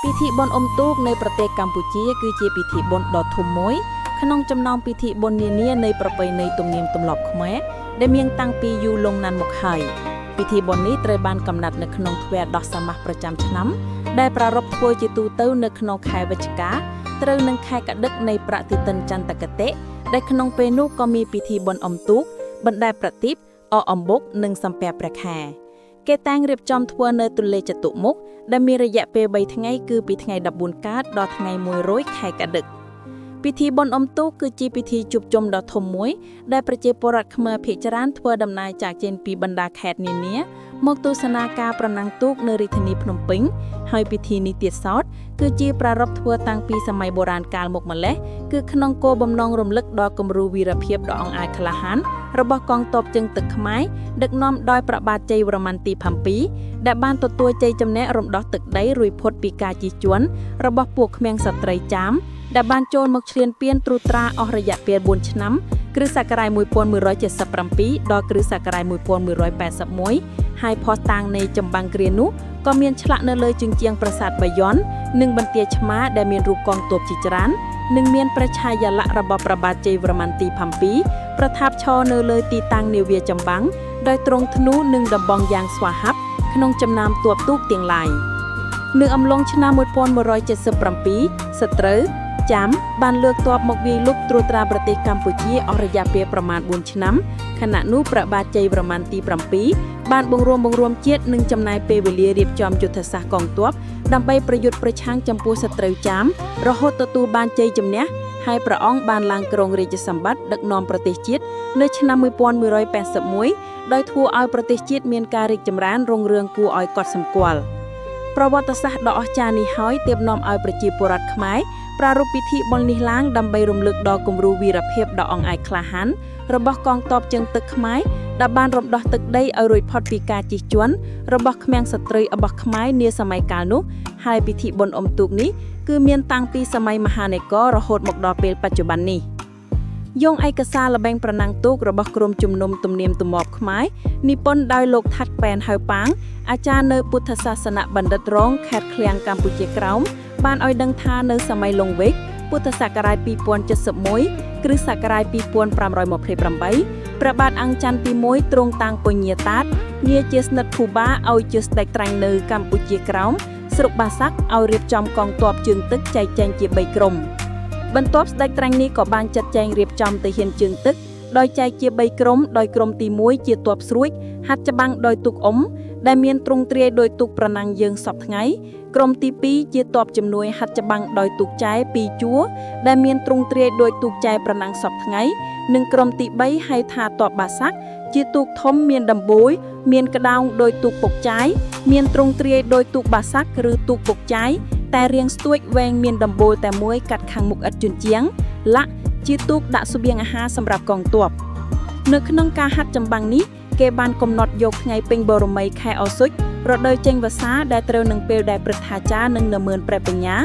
ពិធីបុណ្យអុំទូកនៅប្រទេសកម្ពុជាគឺជាពិធីបុណ្យដ៏ធំមួយក្នុងចំណោមពិធីបុណ្យនានានៃប្រពៃណីទំនៀមទម្លាប់ខ្មែរដែលមានតាំងពីយូរលង់ណាស់មកហើយពិធីបុណ្យនេះត្រូវបានកំណត់នៅក្នុងទ្វារដោះសាមញ្ញប្រចាំឆ្នាំដែលប្រារព្ធធ្វើជាទូទៅនៅក្នុងខែវិច្ឆិកាត្រូវនឹងខែកដឹកនៃប្រតិទិនចន្ទគតិដែលក្នុងពេលនោះក៏មានពិធីបុណ្យអុំទូកបណ្ដែតប្រទីបអកអំបុកនិងសំពះព្រះខែគេតាំងរៀបចំធ្វើនៅទន្លេចតុមុខដែលមានរយៈពេល3ថ្ងៃគឺពីថ្ងៃ14កើតដល់ថ្ងៃ1រោចខែកដឹកពិធីបុណ្យអុំទូកគឺជាពិធីជួបជុំដ៏ធំមួយដែលប្រជាពលរដ្ឋខ្មែរភាគច្រើនធ្វើដំណើរจากចេញពីបណ្ដាខេត្តនានាមកទស្សនាការប្រណាំងទូកនៅរាជធានីភ្នំពេញហើយពិធីនេះទៀតសោតគឺជាប្រារព្ធធ្វើតាំងពីសម័យបុរាណកាលមកម្ល៉េះគឺក្នុងគោលបំណងរំលឹកដល់គំរូវីរភាពដ៏អង្អាចក្លាហានរបស់កងទ័ពជើងទឹកខ្មែរដឹកនាំដោយព្រះបាទជ័យវរ្ម័នទី7ដែលបានទទួលជ័យជំនះរំដោះទឹកដីរួចផុតពីការជិះជាន់របស់ពួកក្មេងសត្រីចាមដែលបានចូលមកឈ្លានពានត្រួតត្រាអស់រយៈពេល4ឆ្នាំគ្រិស្តសករាជ1177ដល់គ្រិស្តសករាជ1181ហើយភស្តុតាងនៃចម្បាំងគ្រានោះក៏មានឆ្លាក់នៅលើជញ្ជាំងប្រាសាទបាយ័ននិងបន្ទាយឆ្មាដែលមានរូបកងទ័ពជាច្រើននិងមានព្រះឆាយាល័ក្ខណ៍របស់ព្រះបាទជ័យវរ្ម័នទី7ប្រថាប់ឈរនៅលើទីតាំងនាវាចម្បាំងដោយទ្រង់ធ្នូនិងដំបងយ៉ាងស្វាហាប់ក្នុងចំណោមទ័ពទូកទាំងឡាយនៅអំឡុងឆ្នាំ1177សត្រូវចាំបានលើកទ័ពមកវាយលុកត្រួតត្រាប្រទេសកម្ពុជាអស់រយៈពេលប្រមាណ4ឆ្នាំខណៈនោះព្រះបាទជ័យវរ្ម័នទី7បានបង្រួមជាតិនិងចំណាយពេលវេលារៀបចំយុទ្ធសាស្ត្រកងទ័ពដើម្បីប្រយុទ្ធប្រឆាំងចំពោះសត្រូវចាមរហូតទទួលបានជ័យជំនះហើយព្រះអង្គបានឡើងគ្រងរាជសម្បត្តិដឹកនាំប្រទេសជាតិនៅឆ្នាំ1181ដោយធ្វើឲ្យប្រទេសជាតិមានការរីកចម្រើនរុងរឿងគួរឲ្យកត់សម្គាល់ប្រវត្តិសាស្ត្រដ៏អស្ចារ្យនេះហើយទើបនាំឲ្យប្រជាពលរដ្ឋខ្មែរប្រារព្ធពិធីបុណ្យនេះឡើងដើម្បីរំលឹកដល់គំរូវីរភាពដ៏អង្អាចក្លាហានរបស់កងទ័ពជើងទឹកខ្មែរដែលបានរំដោះទឹកដីឲ្យរួចផុតពីការជិះជាន់របស់ក្មេងស្ត្រីរបស់ខ្មែរនាសម័យកាលនោះហើយពិធីបុណ្យអុំទូកនេះគឺមានតាំងពីសម័យមហានគររហូតមកដល់ពេលបច្ចុប្បន្ននេះយោងឯកសារល្បែងប្រណាំងទូករបស់ក្រុមជំនុំទំនៀមទម្លាប់ខ្មែរនិពន្ធដោយលោកថាត់ប៉ែនហៅប៉ាងអាចារ្យនៅពុទ្ធសាសនបណ្ឌិតរងខេត្តឃ្លាំងកម្ពុជាក្រោមបានឲ្យដឹងថានៅសម័យលង្វែកពុទ្ធសករាជ2071គ្រិស្តសករាជ2528ព្រះបាទអង្គច័ន្ទទី1ទ្រង់តាំងពញាតាតងារជាស្និទ្ធភូបាឲ្យជាស្ដេចត្រាញ់នៅកម្ពុជាក្រោមស្រុកបាសាក់ឲ្យរៀបចំកងទ័ពជើងទឹកចែកចែងជា3ក្រុមបន្ទាប់ស្ដេចត្រាញ់នេះក៏បានចាត់ចែងរៀបចំទាហានជើងទឹកដោយចែកជា3ក្រុមដោយក្រុមទី1ជាទ័ពស្រួចហាត់ច្បាំងដោយទូកអុំដែលមានទ្រង់ទ្រាយដោយទូកប្រណាំងយើងសពថ្ងៃក្រុមទី2ជាទ័ពជំនួយហាត់ច្បាំងដោយទូកចែ2ជួរដែលមានទ្រង់ទ្រាយដោយទូកចែប្រណាំងសពថ្ងៃនិងក្រុមទី3ហៅថាទ័ពបាសាក់ជាទូកធំមានដំបូយមានក្តោងដោយទូកពុកចាយមានទ្រង់ទ្រាយដោយទូកបាសាក់ឬទូកពុកចាយតែរាងស្ទួចវែងមានដំបូលតែមួយកាត់ខាងមុខឥតជញ្ជាំងលាក់ជាទូកដាក់ស្បៀងអាហារសម្រាប់កងទ័ពនៅក្នុងការហាត់ចម្បាំងនេះគេបានកំណត់យកថ្ងៃពេញបូរមីខែឱសុចរដូវចេញវស្សាដែលត្រូវនឹងពេលដែលព្រឹទ្ធាចារ្យនិងនមឿនព្រះបញ្ញា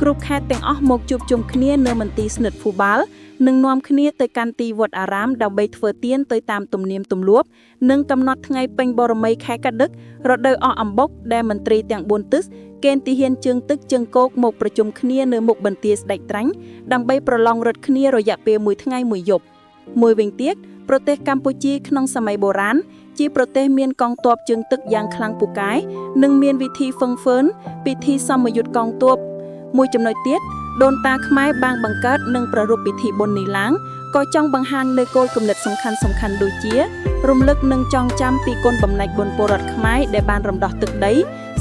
គ្រប់ខេត្តទាំងអស់មកជួបជុំគ្នានៅមន្ទីរស្និទ្ធភូបាលនិងនាំគ្នាទៅកាន់ទីវត្តអារាមដើម្បីធ្វើទានទៅតាមទំនៀមទម្លាប់និងកំណត់ថ្ងៃពេញបូរមីខែកដឹករដូវអកអំបុកដែលមន្ត្រីទាំង4ទិសកេណ្ឌទាហានជើងទឹកជើងគោកមកប្រជុំគ្នានៅមុខបន្ទាយស្ដេចត្រាញ់ដើម្បីប្រឡងរត់គ្នារយៈពេល1ថ្ងៃ1យប់មួយវិញទៀតប្រទេសកម្ពុជាក្នុងសម័យបុរាណជាប្រទេសមានកងទ័ពជើងទឹកយ៉ាងខ្លាំងពូកែនិងមានវិធីហ្វឹងហ្វឺនពិធីសមយុទ្ធកងទ័ពមួយចំណុចទៀតដូនតាខ្មែរបានបង្កើតនិងប្រារព្ធពិធីបុណ្យនេះឡើងក៏ចង់បង្ហាញនូវគោលគំនិតសំខាន់ៗដូចជារំលឹកនិងចងចាំពីគុណបំណាច់បុណ្យពលរដ្ឋខ្មែរដែលបានរំដោះទឹកដី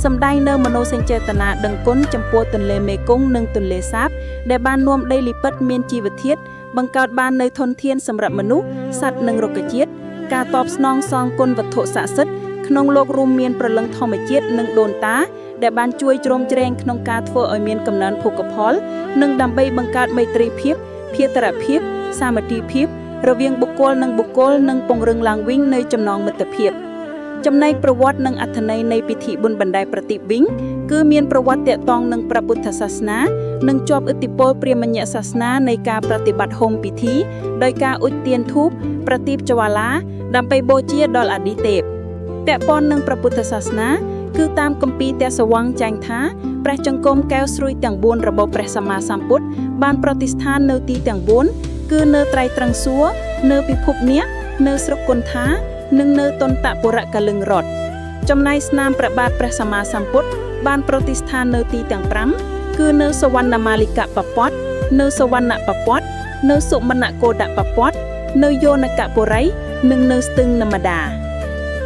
សម្ដែងនៅមនោសញ្ចេតនាដឹងគុណចំពោះទន្លេមេគង្គនិងទន្លេសាបដែលបាននាំដីលីពិតមានជីវធាតុបង្កើតបាននូវធនធានសម្រាប់មនុស្សសត្វនិងរុក្ខជាតិការតបស្នងសងគុណវត្ថុស័ក្តិសិទ្ធិក្នុងលោករួមមានព្រលឹងធម្មជាតិនិងដូនតាដែលបានជួយជ្រោមជ្រែងក្នុងការធ្វើឲ្យមានកំណើនភោគផលនិងដើម្បីបង្កើតមេត្រីភាពភេរភាពសាមគ្គីភាពរវាងបុគ្គលនិងពង្រឹងឡើងវិញនៅចំណងមិត្តភាពចំណែកប្រវត្តិនិងអត្ថន័យនៃពិធីបុណ្យបណ្ដែតប្រទីបវិញគឺមានប្រវត្តិទាក់ទងនឹងព្រះពុទ្ធសាសនានិងជាប់ឥទ្ធិពលព្រាហ្មញ្ញសាសនានៃការប្រតិបត្តិហោមពិធីដោយការឧទ្ទានធូបប្រទីបज्वालाដើម្បីបូជាដល់អាទិទេពពាក់ព័ន្ធនឹងព្រះពុទ្ធសាសនា គឺតាមគម្ពីរទសវង្សចែងថាព្រះចង្គមកែវស្រួយទាំង4របស់ព្រះសម្មាសម្ពុទ្ធបានប្រតិស្ថាននៅទីទាំង4គឺនៅត្រៃត្រង់សួគ៌នៅពិភពនេះនៅស្រុកគុន្ធានិងនៅតន្តពុរៈកលឹងរដ្ឋចំណែកស្នាមព្រះបាទព្រះសម្មាសម្ពុទ្ធបានប្រតិស្ថាននៅទីទាំង5គឺនៅសវណ្ណមាលិកបពតនៅសវណ្ណបពតនៅសុមនកោដបពតនៅយោនកពុរីនិងនៅស្ទឹងនមដា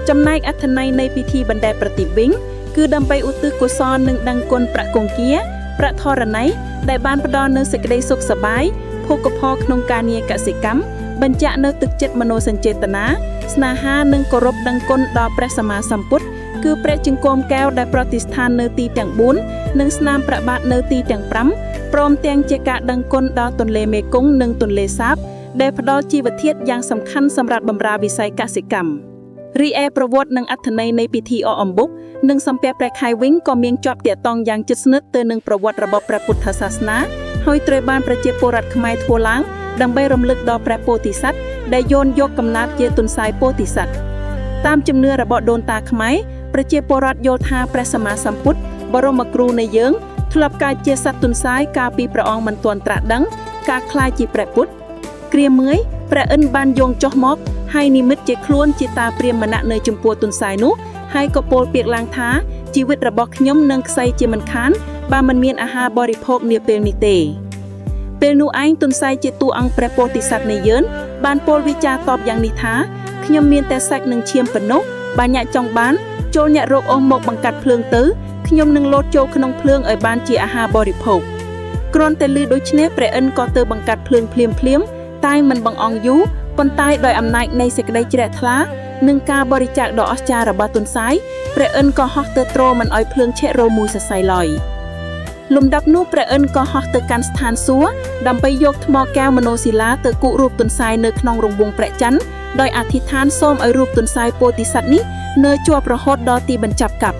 ចំណែកអត្ថន័យនៃពិធីបណ្ដែតប្រទីបវិញគឺដើម្បីឧទ្ទិសកុសលនិងដឹងគុណប្រាក់គង្គាប្រាក់ធរណីដែលបានផ្ដល់នូវសេចក្តីសុខសប្បាយភោគផលក្នុងការងារកសិកម្មបញ្ជាក់នៅទឹកចិត្តមនោសញ្ចេតនាស្នេហានិងគោរពដឹងគុណដល់ព្រះសម្មាសម្ពុទ្ធគឺព្រះជង្គង់កែវដែលប្រតិស្ថាននៅទីទាំង4និងស្នាមព្រះបាទនៅទីទាំង5ព្រមទាំងជាការដឹងគុណដល់ទន្លេមេគង្គនិងទន្លេសាបដែលផ្ដល់ជីវធាតុយ៉ាងសំខាន់សម្រាប់បម្រើវិស័យកសិកម្មរីឯប្រវត្តិនិងអត្ថន័យនៃពិធីអកអំបុកនិងសំពះព្រះខែវិញក៏មានជាប់ទាក់ទងយ៉ាងជិតស្និទ្ធទៅនឹងប្រវត្តិរបស់ព្រះពុទ្ធសាសនាហើយត្រូវបានប្រជាពលរដ្ឋខ្មែរធ្វើឡើងដើម្បីរំលឹកដល់ព្រះពោធិសត្វដែលយោនយកកំណើតជាទុនសាយពោធិសត្វតាមជំនឿរបស់ដូនតាខ្មែរប្រជាពលរដ្ឋយល់ថាព្រះសម្មាសម្ពុទ្ធបរមគ្រូនៃយើងធ្លាប់កើតជាសត្វទុនសាយកាលពីព្រះអង្គមិនទាន់ត្រាស់ដឹងការក្លាយជាព្រះពុទ្ធគ្រាមួយព្រះឥន្ទបានយោងចុះមកហើយនិមិត្តជាខ្លួនជាតាព្រាហ្មណ៍ម្នាក់នៅចំពោះទុនសាយនោះហើយក៏ពោលពាក្យឡើងថាជីវិតរបស់ខ្ញុំនឹងខ្សែជាមិនខានបើមិនមានអាហារបរិភោគនាពេលនេះទេពេលនោះឯងទុនសាយជាតួអង្គព្រះពោធិសត្វនៃយើងបានពោលវិចារតបយ៉ាងនេះថាខ្ញុំមានតែសាច់និងឈាមប៉ុណ្ណោះបើអ្នកចង់បានចូលអ្នករកអស់មកបង្កាត់ភ្លើងទៅខ្ញុំនឹងលោតចូលក្នុងភ្លើងឲ្យបានជាអាហារបរិភោគគ្រាន់តែឮដូច្នេះព្រះឥន្ទក៏ទៅបង្កាត់ភ្លើងភ្លាមតែមិនបង្អង់យូរប៉ុន្តែដោយអំណាចនៃសេចក្តីជ្រះថ្លានិងការបរិច្ចាគដ៏អស្ចារ្យរបស់ទុនសាយព្រះឥន្ទក៏ហោះទៅទ្រមិនឲ្យភ្លើងឆេះរមួយសរសៃឡើយលំដាប់នោះព្រះឥន្ទក៏ហោះទៅកាន់ស្ថានសួគ៌ដើម្បីយកថ្មកែវមនោសិលាទៅគូករូបទុនសាយនៅក្នុងរង្វង់ព្រះច័ន្ទដោយអធិដ្ឋានសូមឲ្យរូបទុនសាយពោធិសត្វនេះនៅជាប់រហូតដល់ទីបញ្ចប់កាប់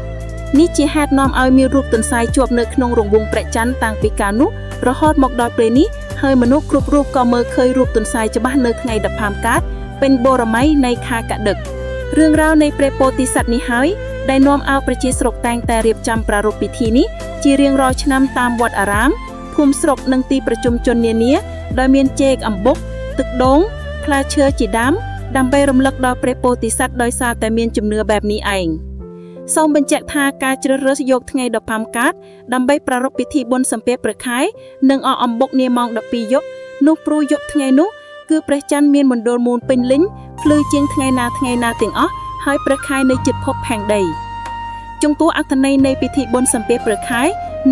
នេះជាហេតុនាំឲ្យមានរូបទុនសាយជាប់នៅក្នុងរង្វង់ព្រះច័ន្ទតាំងពីកាលនោះរហូតមកដល់ពេលនេះហើយមនុស្សគ្រប់រូបក៏មើលឃើញរូបទុនសាយច្បាស់នៅថ្ងៃ15កើតពេញបូរមីនៃខែកដឹករឿងរ៉ាវនៃព្រះពោធិសត្វនេះហើយដែលនាំឲ្យប្រជាស្រុកតែងតែរៀបចំប្រារព្ធពិធីនេះជារៀងរាល់ឆ្នាំតាមវត្តអារាមភូមិស្រុកនិងទីប្រជុំជននានាដោយមានចេកអំបុកទឹកដូងផ្លែឈើជាដើមដើម្បីរំលឹកដល់ព្រះពោធិសត្វដោយសារតែមានជំនឿបែបនេះឯងសូមបញ្ជាក់ថាការជ្រើសរើសយកថ្ងៃ15កើតដើម្បីប្រារព្ធពិធីបុណ្យសំពះព្រះខែនិងអកអំបុកនាម៉ោង12យប់នោះព្រោះយប់ថ្ងៃនោះគឺព្រះច័ន្ទមានមណ្ឌលមូលពេញលេញភ្លឺជាងថ្ងៃណាទាំងអស់ហើយព្រះខែនៅជិតភពផែងដីចំពោះអត្ថន័យនៃពិធីបុណ្យសំពះព្រះខែ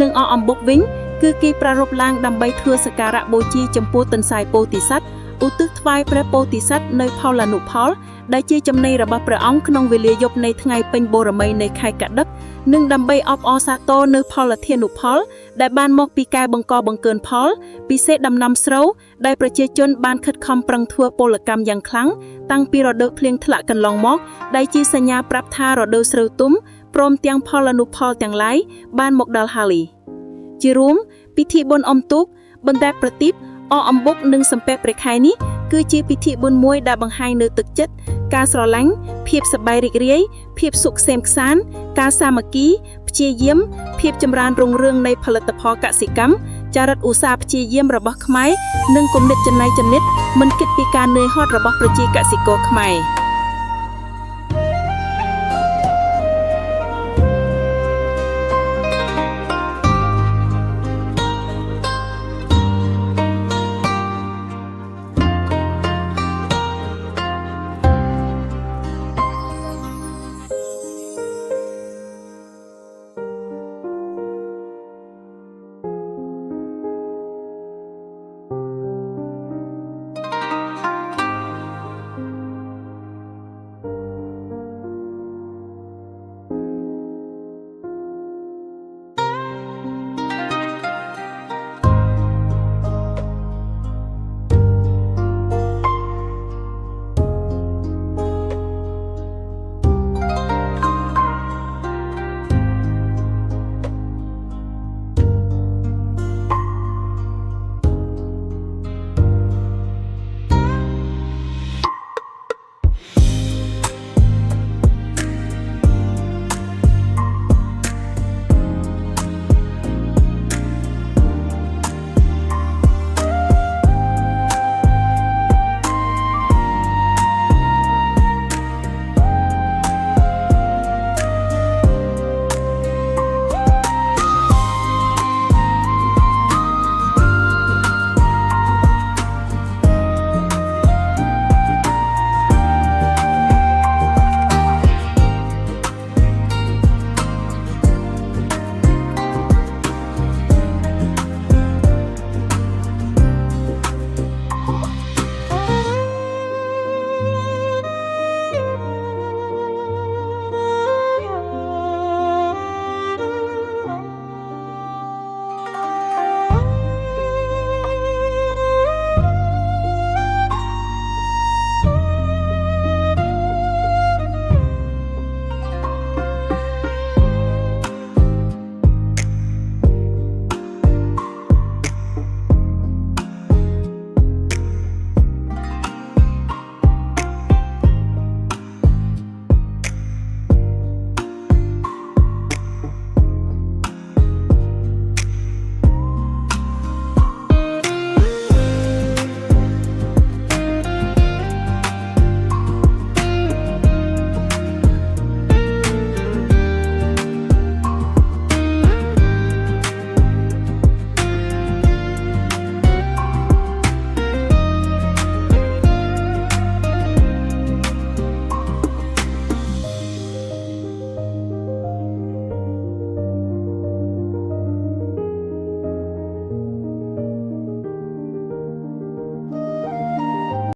និងអកអំបុកវិញគឺគេប្រារព្ធឡើងដើម្បីធ្វើសក្ការៈបូជាចំពោះទន្សាយពោធិសត្វឧទ្ទិសថ្វាយព្រះពោធិសត្វនៅផលអនុផលដែលជាចំណីរបស់ព្រះអង្គក្នុងវេលាយប់នៃថ្ងៃពេញបូរមីនៃខែកដឹកនិងដើម្បីអបអរសាទរនៅផលធានុផលដែលបានមកពីការបង្កបង្កើនផលពិសេសដំណាំស្រូវដែលប្រជាជនបានខិតខំប្រឹងធ្វើពលកម្មយ៉ាងខ្លាំងតាំងពីរដូវភ្លៀងធ្លាក់កន្លងមកដែលជាសញ្ញាប្រាប់ថារដូវស្រូវទុំព្រមទាំងផលអនុផលទាំងឡាយបានមកដល់ហើយជារួមពិធីបុណ្យអុំទូកបណ្ដែតប្រទីបអកអំបុកនិងសំពះព្រះខែនេះគឺជាពិធីបុណ្យមួយដែលបង្ហាញនូវទឹកចិត្តការស្រឡាញ់ភាពសប្បាយរីករាយភាពសុខក្សេមក្សាន្តការសាមគ្គីព្យាយាមភាពចម្រើនរុងរឿងនៃផលិតផលកសិកម្មចរិតឧស្សាហ៍ព្យាយាមរបស់ខ្មែរនិងគំនិតច្នៃចនិតមិនគិតពីការនឿយហត់របស់ប្រជាកសិករខ្មែរ